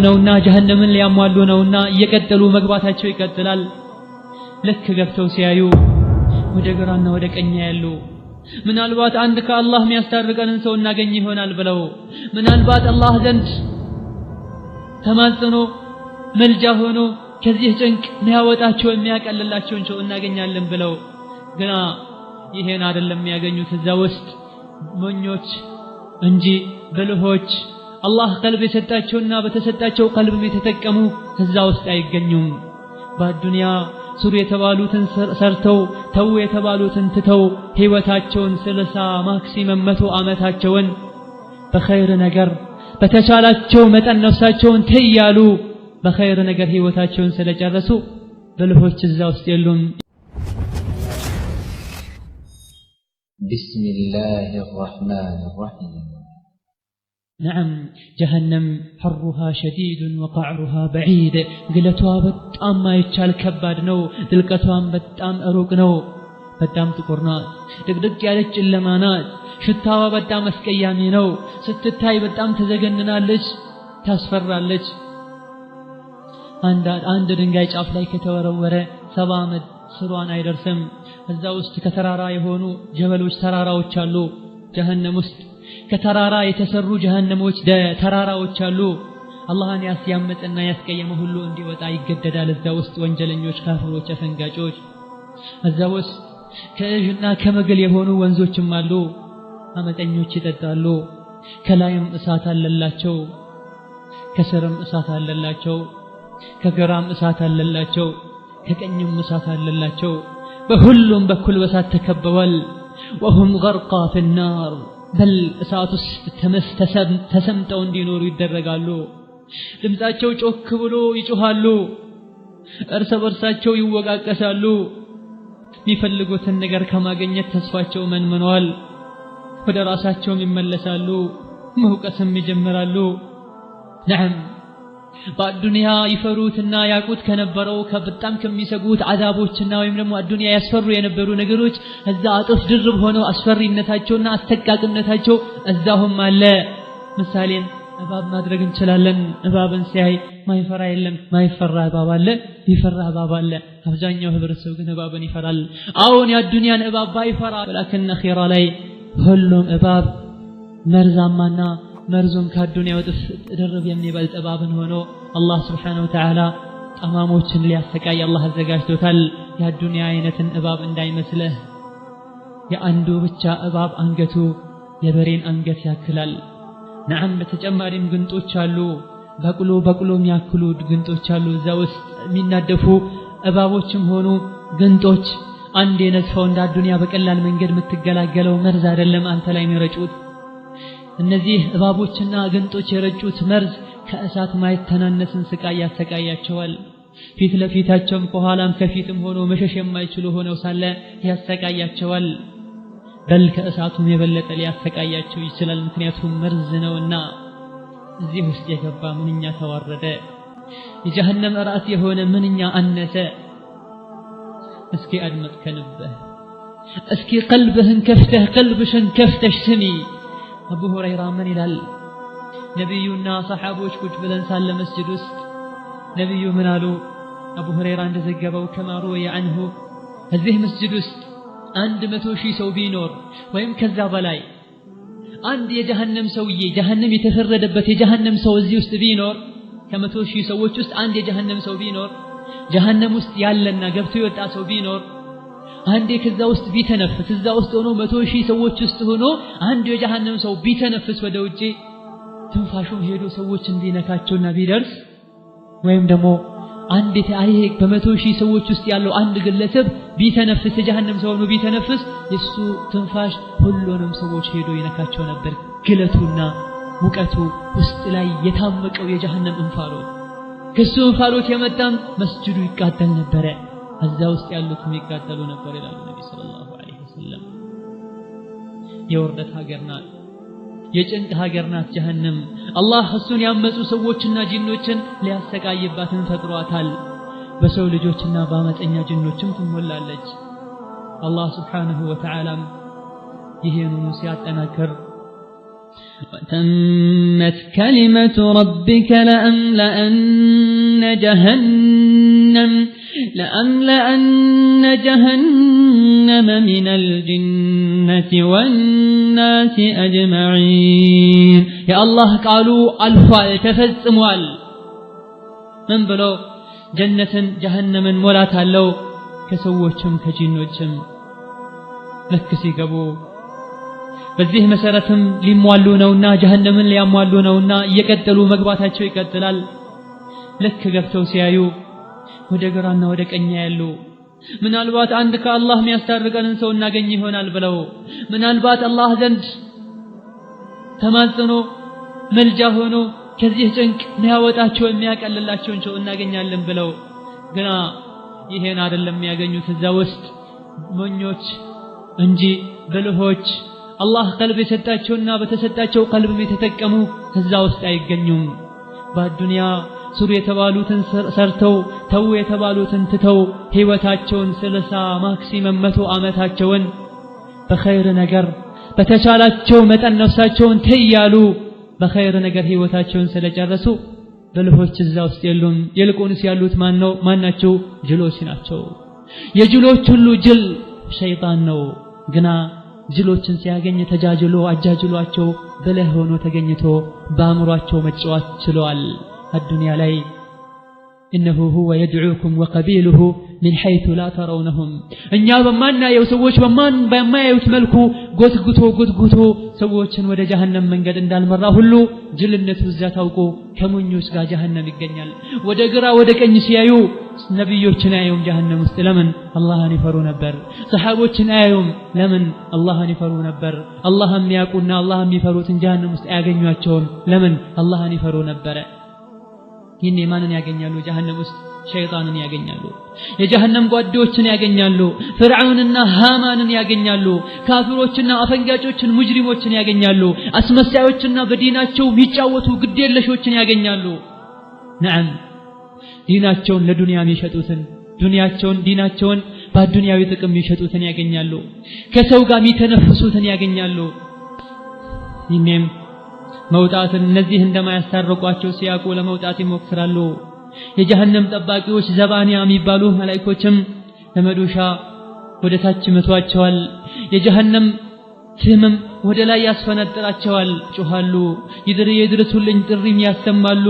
ነውና ጀሃነምን ሊያሟሉ ነውና እየቀጠሉ መግባታቸው ይቀጥላል። ልክ ገብተው ሲያዩ ወደ ግራና ወደ ቀኝ ያሉ ምናልባት አንድ ከአላህ የሚያስታርቀንን ሰው እናገኝ ይሆናል ብለው ምናልባት አላህ ዘንድ ተማጽኖ መልጃ ሆኖ ከዚህ ጭንቅ የሚያወጣቸው የሚያቀልላቸውን ሰው እናገኛለን ብለው ግና ይሄን አይደለም የሚያገኙት። እዛ ውስጥ ሞኞች እንጂ ብልሆች አላህ ቀልብ የሰጣቸውና በተሰጣቸው ቀልብ የተጠቀሙ እዛ ውስጥ አይገኙም። በዱንያ ሱር የተባሉትን ሰርተው ተው የተባሉትን ትተው ህይወታቸውን 30 ማክሲመም 100 ዓመታቸውን በኸይር ነገር በተቻላቸው መጠን ነፍሳቸውን ተያሉ በኸይር ነገር ህይወታቸውን ስለጨረሱ ብልሆች እዛ ውስጥ የሉም። ቢስሚላሂ الرحمن الرحيم نعم جهنم حرها شديد وقعرها بعيد قلتها በጣም ማይቻል ከባድ ነው። ድልቀቷም በጣም ሩቅ ነው። በጣም ጥቁር ናት። ድቅድቅ ያለች ጨለማ ናት። ሽታዋ በጣም አስቀያሚ ነው። ስትታይ በጣም ተዘገንናለች፣ ታስፈራለች። አንድ ድንጋይ ጫፍ ላይ ከተወረወረ 70 ዓመት ስሯን አይደርስም። እዛ ውስጥ ከተራራ የሆኑ ጀበሎች ተራራዎች አሉ። ጀሃነም ውስጥ ከተራራ የተሰሩ ጀሃነሞች ተራራዎች አሉ። አላህን ያስያመጠና ያስቀየመ ሁሉ እንዲወጣ ይገደዳል። እዛ ውስጥ ወንጀለኞች፣ ካፍሮች፣ አፈንጋጮች። እዛ ውስጥ ከእጅና ከመግል የሆኑ ወንዞችም አሉ። አመፀኞች ይጠጣሉ። ከላይም እሳት አለላቸው፣ ከስርም እሳት አለላቸው፣ ከግራም እሳት አለላቸው፣ ከቀኝም እሳት አለላቸው። በሁሉም በኩል በእሳት ተከበዋል። وهم غرقا في النار بل እሳት ውስጥ ተሰምጠው እንዲኖሩ ይደረጋሉ። ድምጻቸው ጮክ ብሎ ይጮሃሉ። እርስ በርሳቸው ይወቃቀሳሉ። የሚፈልጉትን ነገር ከማግኘት ተስፋቸው መንምኗል። ወደ ራሳቸው ይመለሳሉ፣ መውቀስም ይጀምራሉ። ነዓም በዱንያ ይፈሩትና ያቁት ከነበረው ከበጣም ከሚሰጉት አዛቦችና ወይም ደግሞ ዱንያ ያስፈሩ የነበሩ ነገሮች እዛ አጥፍ ድርብ ሆነው አስፈሪነታቸውና አስተቃቅነታቸው እዛሁም አለ። ምሳሌን እባብ ማድረግ እንችላለን። እባብን ሲያይ ማይፈራ የለም። ማይፈራ እባብ አለ፣ ይፈራ እባብ አለ። አብዛኛው ህብረተሰብ ግን እባብን ይፈራል። አሁን የዱንያን እባብ ባይፈራ ወላኪን አኺራ ላይ ሁሉም እባብ መርዛማና መርዙም ከዱንያ ወጥፍ ድርብ የሚበልጥ እባብን ሆኖ አላህ Subhanahu Wa Ta'ala ጠማሞችን ሊያሰቃይ አላህ አዘጋጅቶታል። የዱንያ አይነትን እባብ እንዳይመስልህ። የአንዱ ብቻ እባብ አንገቱ የበሬን አንገት ያክላል። ነዓም በተጨማሪም ግንጦች አሉ። በቅሎ የሚያክሉ ግንጦች አሉ። እዛ ውስጥ የሚናደፉ እባቦችም ሆኑ ግንጦች አንድ የነጥፈው እንደ ዱንያ በቀላል መንገድ የምትገላገለው መርዝ አይደለም አንተ ላይ የሚረጩት። እነዚህ እባቦችና ግንጦች የረጩት መርዝ ከእሳት ማይተናነስን ስቃይ ያሰቃያቸዋል። ፊት ለፊታቸውም ከኋላም ከፊትም ሆኖ መሸሽ የማይችሉ ሆነው ሳለ ያሰቃያቸዋል። በል ከእሳቱም የበለጠ ሊያሰቃያቸው ይችላል። ምክንያቱም መርዝ ነውና። እዚህ ውስጥ የገባ ምንኛ ተዋረደ። የጀሃነም ራስ የሆነ ምንኛ አነሰ። እስኪ አድመጥ ከልብህ፣ እስኪ ቀልብህን ከፍተህ ቀልብሽን ከፍተሽ ስሚ። አቡ ሁረይራ ምን ይላል? ነብዩና ሰሃቦች ቁጭ ብለን ሳለ መስጂድ ውስጥ ነብዩ ምን አሉ? አቡ ሁረይራ እንደዘገበው ከማሩ ያንሁ እዚህ መስጂድ ውስጥ 100,000 ሰው ቢኖር ወይም ከዛ በላይ አንድ የጀሃነም ሰውዬ ጀሃነም የተፈረደበት የጀሃነም ሰው እዚህ ውስጥ ቢኖር ከ100,000 ሰዎች ውስጥ አንድ የጀሃነም ሰው ቢኖር ጀሃነም ውስጥ ያለና ገብቶ የወጣ ሰው ቢኖር አንዴ ከዛ ውስጥ ቢተነፍስ እዛ ውስጥ ሆኖ 100,000 ሰዎች ውስጥ ሆኖ አንድ የጀሃነም ሰው ቢተነፍስ ወደ ውጪ ትንፋሹም ሄዶ ሰዎችን ቢነካቸውና ቢደርስ ወይም ደግሞ አንድ ታይሄ በ100,000 ሰዎች ውስጥ ያለው አንድ ግለሰብ ቢተነፍስ የጀሃነም ሰው ነው ቢተነፍስ የሱ ትንፋሽ ሁሉንም ሰዎች ሄዶ ይነካቸው ነበር። ግለቱና ሙቀቱ ውስጥ ላይ የታመቀው የጀሃነም እንፋሎት ከሱ እንፋሎት የመጣም መስጂዱ ይቃጠል ነበር። እዛ ውስጥ ያሉትም ይቃጠሉ ነበር ይላሉ ነብዩ ሰለላሁ ዐለይሂ ወሰለም። የውርደት ሀገር ናት፣ የጭንቅ ሀገር ናት ጀሃነም። አላህ እሱን ያመፁ ሰዎችና ጂኖችን ሊያሰቃይባትን ፈጥሯታል። በሰው ልጆችና በአመፀኛ ጂኖችም ትሞላለች። አላህ Subhanahu Wa Ta'ala ይሄንን ሲያጠናክር وتمت كلمة ربك لأملأن جهنم من الجنة والناس أجمعين. يا الله قالوا ألفال تفزموال من بلو جنة جهنم مولاتا لو كسووچم كجنوچم لكسي قبو በዚህ መሰረትም ሊሟሉ ነውና ጀሃነምን ሊያሟሉ ነውና እየቀጠሉ መግባታቸው ይቀጥላል። ልክ ገብተው ሲያዩ ወደ ግራና ወደ ቀኝ ያሉ ምናልባት አንድ ከአላህ የሚያስታርቀንን ሰው እናገኝ ይሆናል ብለው ምናልባት አላህ ዘንድ ተማጽኖ መልጃ ሆኖ ከዚህ ጭንቅ የሚያወጣቸው የሚያቀልላቸውን ሰው እናገኛለን ብለው ግና ይሄን አይደለም የሚያገኙት። እዛ ውስጥ ሞኞች እንጂ ብልሆች አላህ ቀልብ የሰጣቸውና በተሰጣቸው ቀልብም የተጠቀሙ ከዛ ውስጥ አይገኙም። በዱንያ ሱሩ የተባሉትን ሰርተው ተው የተባሉትን ትተው ህይወታቸውን 30 ማክሲመም 100 ዓመታቸውን በኸይር ነገር በተቻላቸው መጠን ነፍሳቸውን ተያሉ በኸይር ነገር ህይወታቸውን ስለጨረሱ ብልሆች እዛ ውስጥ የሉም። ይልቁንስ ያሉት ማናቸው? ጅሎች ናቸው። የጅሎች ሁሉ ጅል ሸይጣን ነው። ግና ጅሎችን ሲያገኝ ተጃጅሎ አጃጅሏቸው ብልህ ሆኖ ተገኝቶ በአእምሯቸው መጫወት ችሏል። አዱንያ ላይ إنه هو يدعوكم وقبيله من حيث لا ترونهم እኛ በማናየው ሰዎች በማያዩት መልኩ ጎትጉቶ ሰዎችን ወደ ጀሃነም መንገድ እንዳልመራ ሁሉ ጅልነቱ እዛ ታውቆ ከሞኞች ጋር ጀሃነም ይገኛል። ወደ ግራ ወደ ቀኝ ሲያዩ ነብዮችን አያዩም ጀሃነም ውስጥ። ለምን? አላህን ይፈሩ ነበር። ሰሃቦችን አያዩም። ለምን? አላህን ይፈሩ ነበር። አላህን የሚያውቁና አላህን የሚፈሩትን ጀሃነም ውስጥ አያገኟቸውም። ለምን? አላህን ይፈሩ ነበር። ይህን ማንን ያገኛሉ? ጀሃነም ውስጥ ሸይጣንን ያገኛሉ። የጀሃነም ጓዶችን ያገኛሉ። ፍርዓውንና ሃማንን ያገኛሉ። ካፊሮችና አፈንጋጮችን ሙጅሪሞችን ያገኛሉ። አስመሳዮችና በዲናቸው የሚጫወቱ ግዴለሾችን ያገኛሉ። ነዓም ዲናቸውን ለዱንያ የሚሸጡትን ዲናቸውን በዱንያዊ ጥቅም የሚሸጡትን ያገኛሉ። ከሰው ጋር የሚተነፍሱትን ያገኛሉ። ይህም መውጣትን እነዚህ እንደማያስታርቋቸው ሲያውቁ ለመውጣት ይሞክራሉ። የጀሃነም ጠባቂዎች ዘባንያ የሚባሉ መላእክቶችም ለመዶሻ ወደ ታች መቷቸዋል። የጀሃነም ፍህምም ወደ ላይ ያስፈነጥራቸዋል። ጮሃሉ፣ ይድረሱልኝ ጥሪም ያሰማሉ፣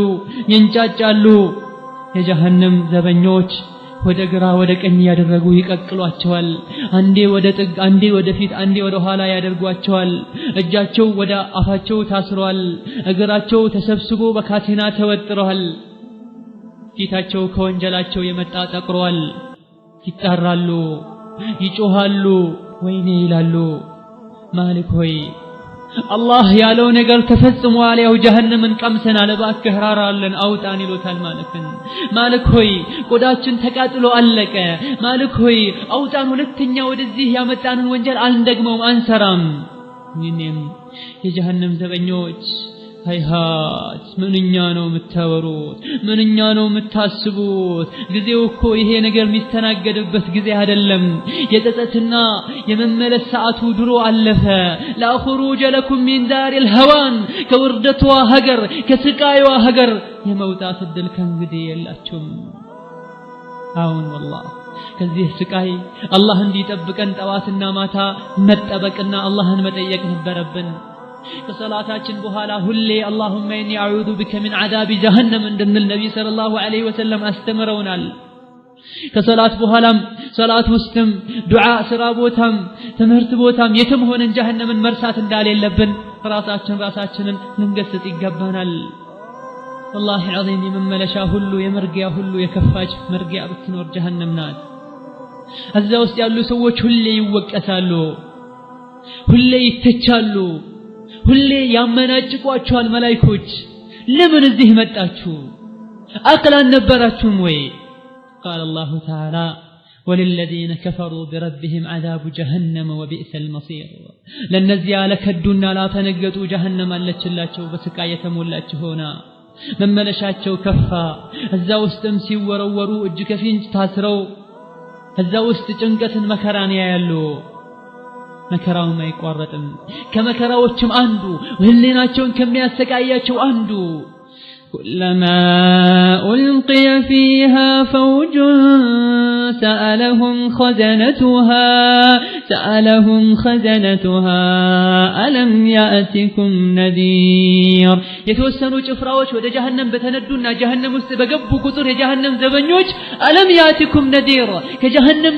ይንጫጫሉ። የጀሃነም ዘበኞች ወደ ግራ ወደ ቀኝ ያደረጉ ይቀቅሏቸዋል። አንዴ ወደ ጥግ፣ አንዴ ወደ ፊት፣ አንዴ ወደ ኋላ ያደርጓቸዋል። እጃቸው ወደ አፋቸው ታስሯል። እግራቸው ተሰብስቦ በካቴና ተወጥሯል። ፊታቸው ከወንጀላቸው የመጣ ጠቅሯል። ይጣራሉ፣ ይጮሃሉ፣ ወይኔ ይላሉ። ማሊክ ሆይ አላህ ያለው ነገር ተፈጽሟል። ያው ጀሃነምን ቀምሰናል፣ እባክህ ራራልን አውጣን ይሉታል ማለክን። ማሊክ ሆይ ቆዳችን ተቃጥሎ አለቀ፣ ማሊክ ሆይ አውጣን፣ ሁለተኛ ወደዚህ ያመጣንን ወንጀል አንደግመውም አንሰራም። ይህንም የጀሃነም ዘበኞች ሃይሃት ምንኛ ነው የምታወሩት? ምንኛ ነው የምታስቡት? ጊዜው እኮ ይሄ ነገር የሚስተናገድበት ጊዜ አይደለም። የጸጸትና የመመለስ ሰዓቱ ድሮ አለፈ። ላ ኹሩጀ ለኩም ሚን ዳሪል ሀዋን፣ ከውርደቷ ሀገር ከስቃይዋ ሀገር የመውጣት እድል ከእንግዲህ የላችሁም። አሁን ወላሂ ከዚህ ስቃይ አላህ እንዲጠብቀን ጠዋትና ማታ መጠበቅና አላህን መጠየቅ ነበረብን። ከሰላታችን በኋላ ሁሌ اللهم اني اعوذ بك من عذاب جهنم እንደምንል ነብይ ሰለላሁ ዐለይሂ ወሰለም አስተምረውናል። ከሰላት በኋላም ሰላት ውስጥም ዱዓ፣ ስራ ቦታም ትምህርት ቦታም የትም ሆነን ጀሃነምን መርሳት እንዳሌለብን ራሳችንን ልንገስጽ ይገባናል። والله العظيم የመመለሻ ሁሉ የመርጊያ ሁሉ የከፋች መርጊያ ብትኖር ጀሃነም ናት። እዛ ውስጥ ያሉ ሰዎች ሁሌ ይወቀሳሉ፣ ሁሌ ይተቻሉ፣ ሁሌ ያመናጭቋቸዋል መላእክቶች። ለምን እዚህ መጣችሁ? አቅል አልነበራችሁም ወይ? قال الله تعالى وللذين كفروا بربهم عذاب جهنم وبئس المصير ለነዚያ ለከዱና ላፈነገጡ ጀሃነም አለችላቸው በስቃይ የተሞላች ሆና መመለሻቸው ከፋ። እዛ ውስጥም ሲወረወሩ እጅ ከፍንጅ ታስረው እዛ ውስጥ ጭንቀትን መከራን ያያሉ። መከራውም አይቋረጥም። ከመከራዎችም አንዱ ህሊናቸውን ከሚያሰቃያቸው አንዱ كلما ألقي فيها فوج سألهم خزنتها ألم يأتكم نذير يتوسنوا ጭፍራዎች ወደ ጀሃነም በተነዱና ጀሃነም ውስጥ በገቡ ቁጥር የጀሃነም ዘበኞች ألم يأتكم نذير ከጀሃነም